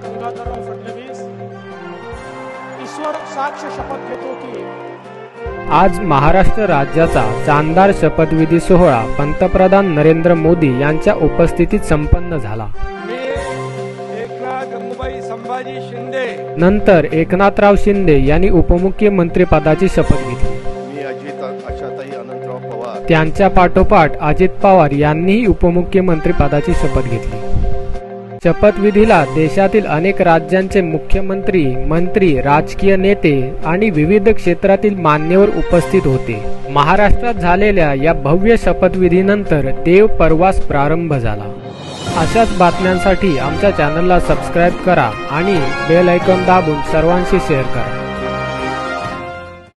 गंगाधरराव फडणवीस ईश्वर साक्ष शपथ घेतो की आज महाराष्ट्र राज्याचा शानदार शपथविधी सोहळा पंतप्रधान नरेंद्र मोदी यांच्या उपस्थितीत संपन्न झाला। संभाजी शिंदे नंतर एकनाथराव शिंदे यांनी उपमुख्यमंत्री पदाची शपथ घेतली। मी आशाताई अनंतराव पवार त्यांच्या पाठोपाठ अजित पवार यांनीही उपमुख्यमंत्री पदाची शपथ घेतली। शपथविधीला देशातील अनेक राज्यांचे मुख्यमंत्री, मंत्री, राजकीय नेते आणि विविध क्षेत्रातील मान्यवर उपस्थित होते। महाराष्ट्रात झालेल्या या भव्य शपथविधीनंतर देव परवास प्रारंभ झाला। अशाच बातम्यांसाठी आमच्या चॅनलला सबस्क्राइब करा आणि बेल आयकॉन दाबून सर्वांशी शेअर करा।